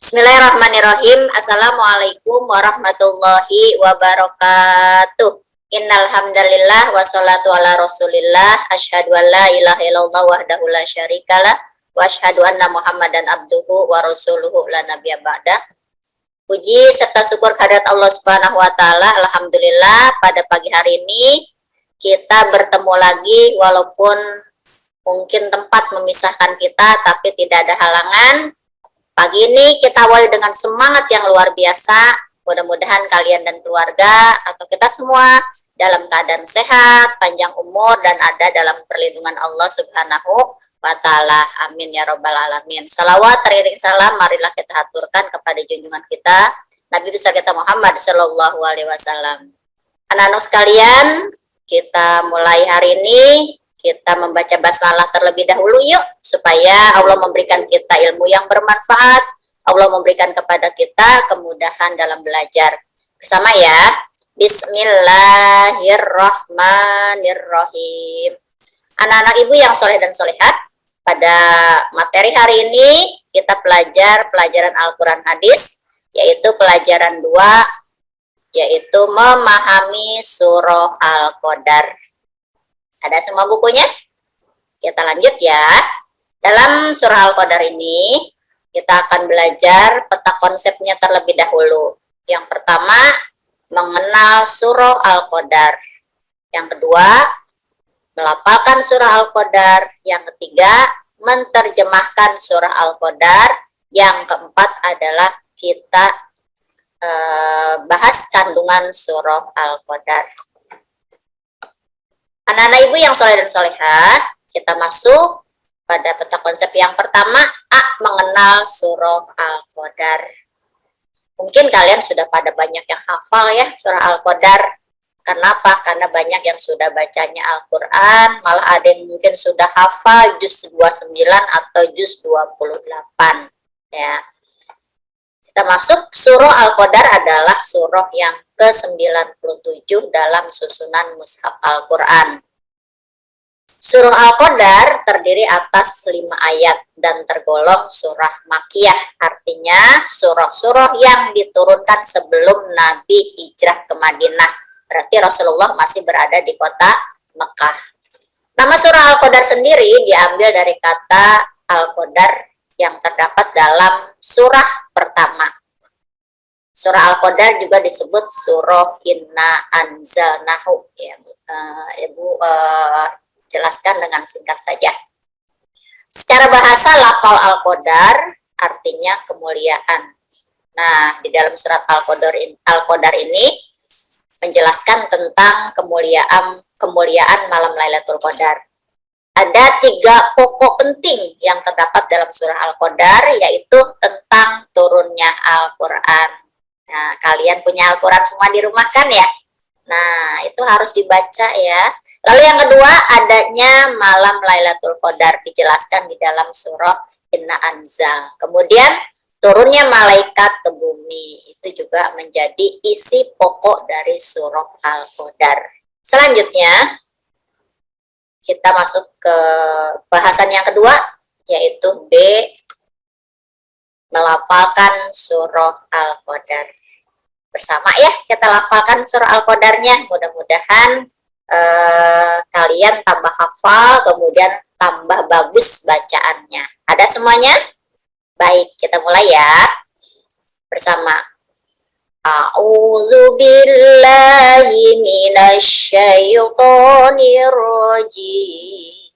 Bismillahirrahmanirrahim. Assalamualaikum warahmatullahi wabarakatuh. Innal hamdalillah wassalatu ala Rasulillah. Asyhadu an la ilaha illallah wahdahu la syarikalah wa asyhadu anna Muhammadan abduhu wa rasuluhu la nabiyya ba'dah. Puji serta syukur kehadirat Allah Subhanahu wa taala. Alhamdulillah pada pagi hari ini kita bertemu lagi walaupun mungkin tempat memisahkan kita tapi tidak ada halangan. Pagi ini kita awali dengan semangat yang luar biasa. Mudah-mudahan kalian dan keluarga atau kita semua dalam keadaan sehat, panjang umur, dan ada dalam perlindungan Allah Subhanahu wa ta'ala. Amin ya robbal alamin. Salawat teriring salam marilah kita haturkan kepada junjungan kita Nabi besar kita Muhammad Shallallahu alaihi wasallam. Anak-anak sekalian, kita mulai hari ini kita membaca basmalah terlebih dahulu yuk, supaya Allah memberikan kita ilmu yang bermanfaat, Allah memberikan kepada kita kemudahan dalam belajar. Bersama ya, Bismillahirrahmanirrahim. Anak-anak ibu yang soleh dan solehat, pada materi hari ini kita belajar pelajaran Al-Quran Hadis, yaitu pelajaran 2, yaitu memahami surah Al-Qadar. Ada semua bukunya? Kita lanjut ya. Dalam surah Al-Qadar ini, kita akan belajar peta konsepnya terlebih dahulu. Yang pertama, mengenal surah Al-Qadar. Yang kedua, melafalkan surah Al-Qadar. Yang ketiga, menerjemahkan surah Al-Qadar. Yang keempat adalah kita bahas kandungan surah Al-Qadar. Anak-anak ibu yang soleh dan solehah, kita masuk pada peta konsep yang pertama, mengenal surah Al-Qadar. Mungkin kalian sudah pada banyak yang hafal ya surah Al-Qadar. Kenapa? Karena banyak yang sudah bacanya Al-Quran, malah ada yang mungkin sudah hafal juz 29 atau juz 28. Ya. Kita masuk, surah Al-Qadar adalah surah yang ke-97 dalam susunan mushaf Al-Quran. Surah Al-Qadar terdiri atas 5 ayat dan tergolong surah Makkiyah, artinya surah-surah yang diturunkan sebelum Nabi hijrah ke Madinah. Berarti Rasulullah masih berada di kota Mekah. Nama surah Al-Qadar sendiri diambil dari kata Al-Qadar yang terdapat dalam surah pertama. Surah Al-Qadar juga disebut surah Inna Anzalnahu. Ya, Ibu jelaskan dengan singkat saja. Secara bahasa, lafal Al-Qadar artinya kemuliaan. Nah, di dalam surat Al-Qadar ini menjelaskan tentang kemuliaan malam Lailatul Qadar. Ada 3 pokok penting yang terdapat dalam surah Al-Qadar, yaitu tentang turunnya Al-Quran. Nah, kalian punya Al-Quran semua di rumah kan ya? Nah, itu harus dibaca ya. Lalu yang kedua, adanya malam Lailatul Qadar dijelaskan di dalam surah Inna Anzal. Kemudian, turunnya malaikat ke bumi. Itu juga menjadi isi pokok dari surah Al-Qadar. Selanjutnya, kita masuk ke bahasan yang kedua, yaitu B, melafalkan surah Al-Qadar. Bersama ya, kita lafalkan surah Al-Qadarnya. Mudah-mudahan kalian tambah hafal, kemudian tambah bagus bacaannya. Ada semuanya? Baik, kita mulai ya. Bersama. A'udzu billahi minasy syaithanir rajim.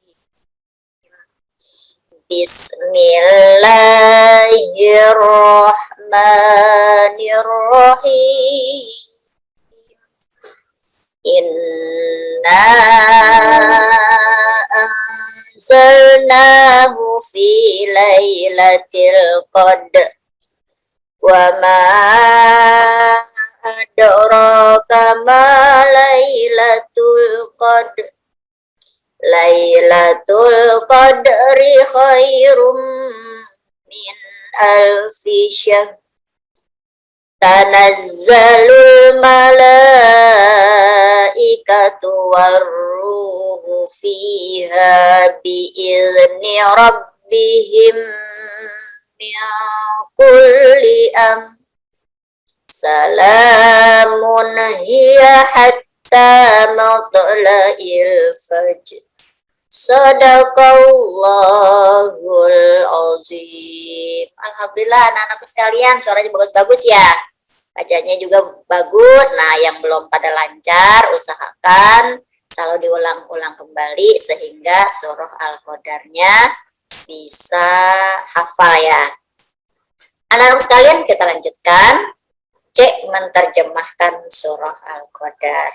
Bismillahirrahmanirrahim. Inna anzalnahu fi lailatul qadr wa ma adraka ma lailatul qadr. Lailatul qadri khairum min alfi syahr. Tanazzalul malaikatu warruhu fiha bi'izni rabbihim min kulli Salamun hiya hatta matla'il fajr. Sadaqallahul azim. Alhamdulillah anak-anakku sekalian, suaranya bagus-bagus ya. Bacanya juga bagus. Nah, yang belum pada lancar, usahakan selalu diulang-ulang kembali sehingga surah Al-Qadarnya bisa hafal ya. Anak-anak sekalian, kita lanjutkan. Cek menerjemahkan surah Al-Qadar.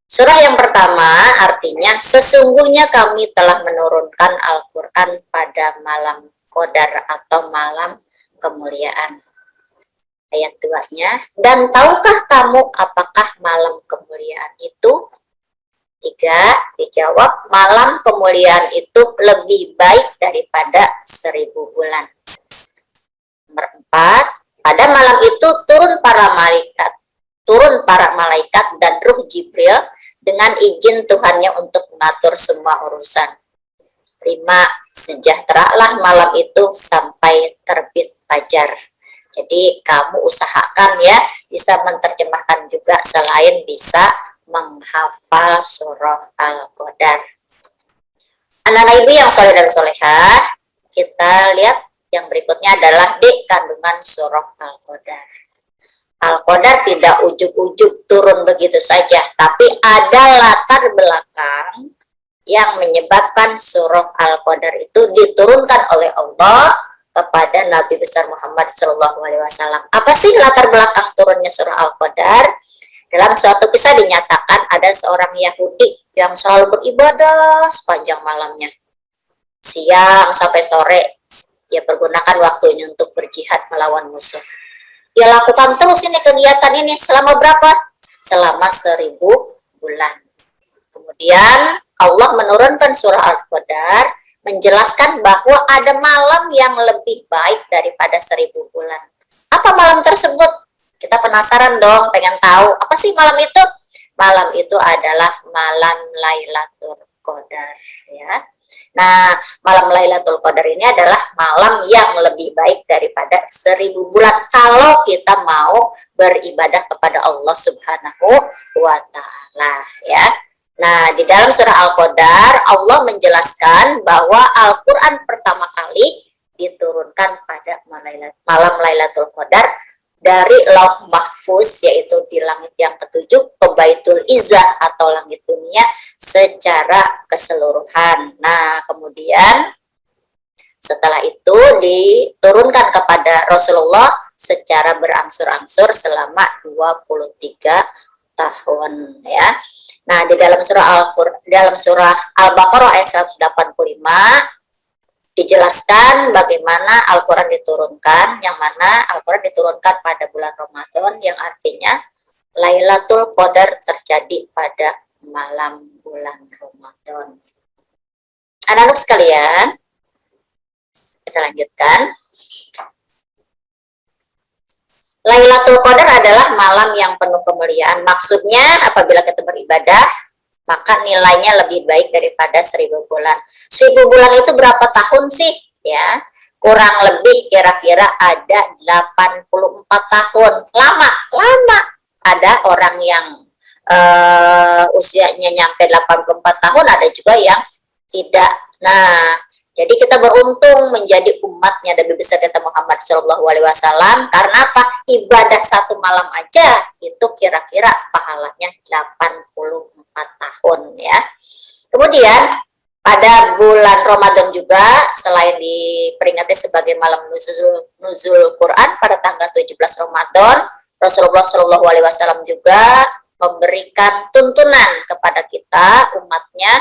Surah yang pertama artinya sesungguhnya kami telah menurunkan Al-Quran pada malam Qadar atau malam kemuliaan. Ayat 2-nya, dan tahukah kamu apakah malam kemuliaan itu? 3, dijawab, malam kemuliaan itu lebih baik daripada 1000 bulan. Nomor 4, pada malam itu turun para malaikat dan ruh Jibril dengan izin Tuhannya untuk mengatur semua urusan. 5, sejahteralah malam itu sampai terbit fajar. Jadi kamu usahakan ya bisa menerjemahkan juga selain bisa menghafal surah Al-Qadar. Anak-anak ibu yang soleh dan solehah, kita lihat yang berikutnya adalah D kandungan surah Al-Qadar. Al-Qadar tidak ujug-ujug turun begitu saja, tapi ada latar belakang yang menyebabkan surah Al-Qadar itu diturunkan oleh Allah kepada Nabi besar Muhammad SAW. Apa sih latar belakang turunnya surah Al-Qadar? Dalam suatu kisah dinyatakan ada seorang Yahudi yang selalu beribadah sepanjang malamnya. Siang sampai sore, dia pergunakan waktunya untuk berjihad melawan musuh. Dia lakukan terus ini kegiatan ini selama berapa? Selama 1000 bulan. Kemudian Allah menurunkan surah Al-Qadar menjelaskan bahwa ada malam yang lebih baik daripada 1000 bulan. Apa malam tersebut? Kita penasaran dong, pengen tahu. Apa sih malam itu? Malam itu adalah malam Lailatul Qadar ya. Nah, malam Lailatul Qadar ini adalah malam yang lebih baik daripada 1000 bulan kalau kita mau beribadah kepada Allah Subhanahu wa taala ya. Nah, di dalam surah Al-Qadar, Allah menjelaskan bahwa Al-Quran pertama kali diturunkan pada malam Lailatul Qadar dari Lauh Mahfuz, yaitu di langit yang ketujuh, ke Baitul Izzah atau langit dunia secara keseluruhan. Nah, kemudian setelah itu diturunkan kepada Rasulullah secara berangsur-angsur selama 23 tahun ya. Nah, di dalam surah Al-Baqarah ayat 185 dijelaskan bagaimana Al-Quran diturunkan, yang mana Al-Quran diturunkan pada bulan Ramadan, yang artinya Lailatul Qadar terjadi pada malam bulan Ramadan. Anak-anak sekalian, kita lanjutkan. Lailatul Qadar adalah malam yang penuh kemuliaan. Maksudnya apabila kita beribadah, maka nilainya lebih baik daripada 1000 bulan. 1000 bulan itu berapa tahun sih? Ya, kurang lebih kira-kira ada 84 tahun. Lama. Ada orang yang usianya nyampe 84 tahun, ada juga yang tidak. Nah, jadi kita beruntung menjadi umatnya Nabi besar kita Muhammad SAW. Karena apa? Ibadah satu malam aja itu kira-kira pahalanya 84 tahun ya. Kemudian pada bulan Ramadan juga selain diperingati sebagai malam nuzul Quran pada tanggal 17 Ramadan, Rasulullah SAW juga memberikan tuntunan kepada kita umatnya,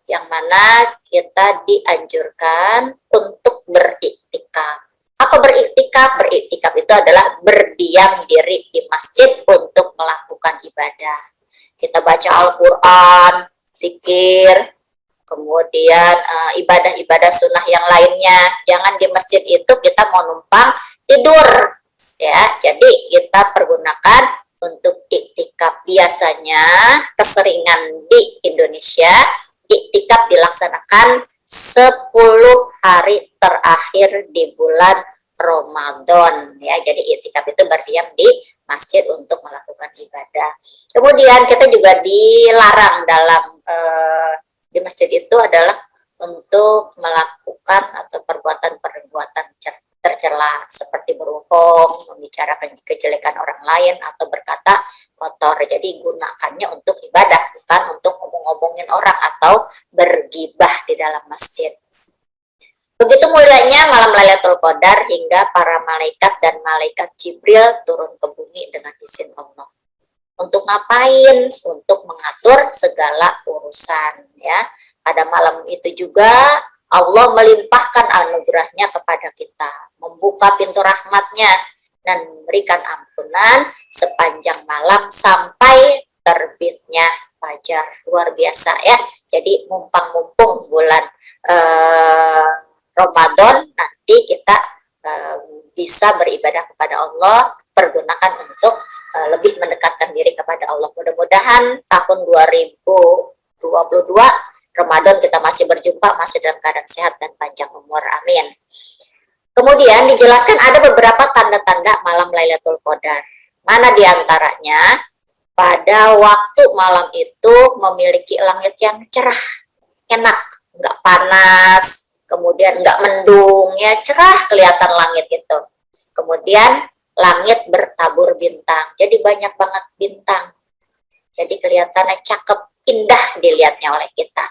yang mana kita dianjurkan untuk beriktikaf. Apa beriktikaf? Beriktikaf itu adalah berdiam diri di masjid untuk melakukan ibadah. Kita baca Al-Quran, zikir, kemudian ibadah-ibadah sunnah yang lainnya. Jangan di masjid itu kita mau numpang tidur, ya. Jadi kita pergunakan untuk iktikaf. Biasanya keseringan di Indonesia iktikaf dilaksanakan 10 hari terakhir di bulan Ramadan ya. Jadi i'tikaf itu berdiam di masjid untuk melakukan ibadah. Kemudian kita juga dilarang dalam di masjid itu adalah untuk melakukan atau perbuatan-perbuatan tercela seperti berbohong, membicarakan kejelekan orang lain atau berkata kotor. Jadi gunakannya untuk ibadah, bukan untuk ngomong-ngomongin orang atau bergibah di dalam masjid. Begitu mulianya malam Lailatul Qadar hingga para malaikat dan malaikat Jibril turun ke bumi dengan izin Allah. Untuk ngapain? Untuk mengatur segala urusan ya. Pada malam itu juga Allah melimpahkan anugerahnya kepada kita, membuka pintu rahmatnya dan memberikan ampunan sepanjang malam sampai terbitnya fajar. Luar biasa ya. Jadi mumpung bulan Ramadan nanti kita bisa beribadah kepada Allah, pergunakan untuk lebih mendekatkan diri kepada Allah. Mudah-mudahan tahun 2022 Ramadan kita masih berjumpa, masih dalam keadaan sehat dan panjang umur. Amin. Kemudian dijelaskan ada beberapa tanda-tanda malam Lailatul Qadar. Mana diantaranya? Pada waktu malam itu memiliki langit yang cerah, enak, nggak panas, kemudian nggak mendung, ya cerah kelihatan langit itu. Kemudian langit bertabur bintang, jadi banyak banget bintang. Jadi kelihatannya cakep, indah dilihatnya oleh kita.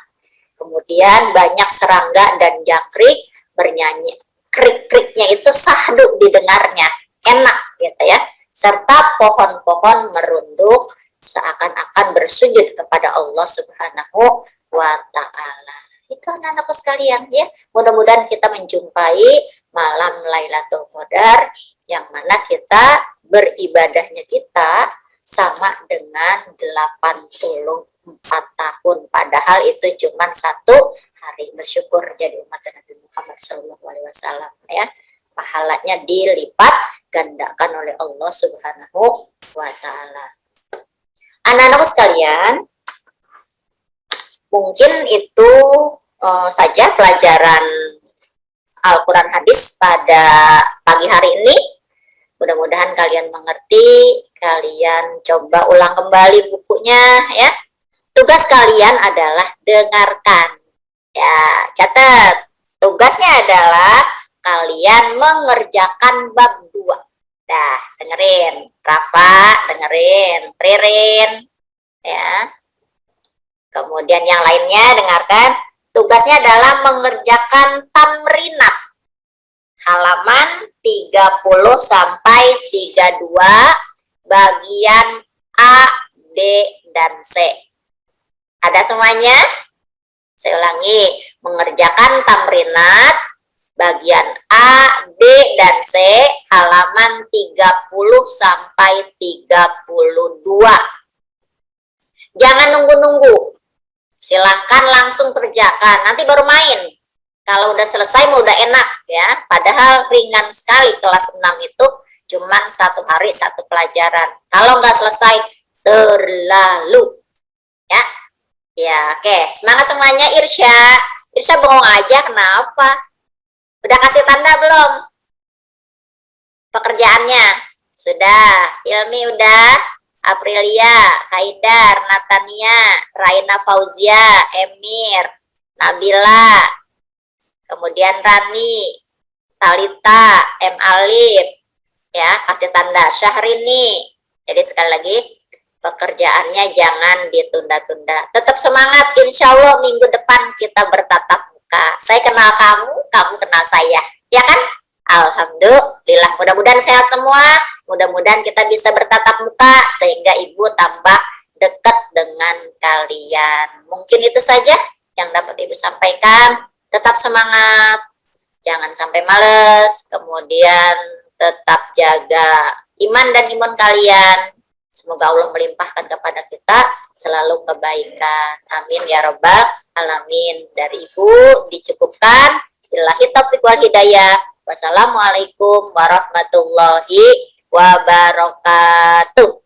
Kemudian banyak serangga dan jangkrik bernyanyi, krik-kriknya itu sahdu didengarnya, enak gitu ya. Serta pohon-pohon merunduk seakan-akan bersujud kepada Allah Subhanahu wa Ta'ala. Itu anak-anakku sekalian ya. Mudah-mudahan kita menjumpai malam Lailatul Qadar yang mana kita beribadahnya kita sama dengan 84 tahun. Padahal itu cuma 1 hari. Bersyukur jadi umat Nabi Muhammad SAW ya. Pahalanya dilipat gandakan oleh Allah Subhanahu wa Ta'ala. Anak-anakku sekalian, mungkin itu saja pelajaran Al-Quran hadis pada pagi hari ini. Mudah-mudahan kalian mengerti, kalian coba ulang kembali bukunya ya. Tugas kalian adalah dengarkan. Ya, catat. Tugasnya adalah kalian mengerjakan bab 2. Dah, dengerin. Rafa, dengerin. Ririn. Ya. Kemudian yang lainnya dengarkan. Tugasnya adalah mengerjakan tamrinat. Halaman 30 sampai 32 bagian A, B, dan C. Ada semuanya? Saya ulangi, mengerjakan tamrinat bagian A, B, dan C halaman 30 sampai 32. Jangan nunggu-nunggu. Silahkan langsung kerjakan, nanti baru main. Kalau udah selesai mau udah enak ya. Padahal ringan sekali kelas 6 itu cuman 1 hari 1 pelajaran. Kalau nggak selesai terlalu ya. Ya, oke. Semangat semuanya. Irsya bengong aja, kenapa? Udah kasih tanda belum? Pekerjaannya? Sudah. Hilmi udah. Aprilia, Haidar, Natania, Raina Fauzia, Emir, Nabila, kemudian Rani, Talita, M. Alif, ya, kasih tanda. Syahrini. Jadi sekali lagi, pekerjaannya jangan ditunda-tunda. Tetap semangat, insya Allah minggu depan kita bertatap muka. Saya kenal kamu, kamu kenal saya, ya kan? Alhamdulillah, mudah-mudahan sehat semua, mudah-mudahan kita bisa bertatap muka sehingga ibu tambah dekat dengan kalian. Mungkin itu saja yang dapat ibu sampaikan. Tetap semangat, jangan sampai males, kemudian tetap jaga iman dan imun kalian. Semoga Allah melimpahkan kepada kita selalu kebaikan. Amin ya rabbal alamin. Dari ibu dicukupkan. Billahi taufiq wal hidayah. Wassalamualaikum warahmatullahi wabarakatuh.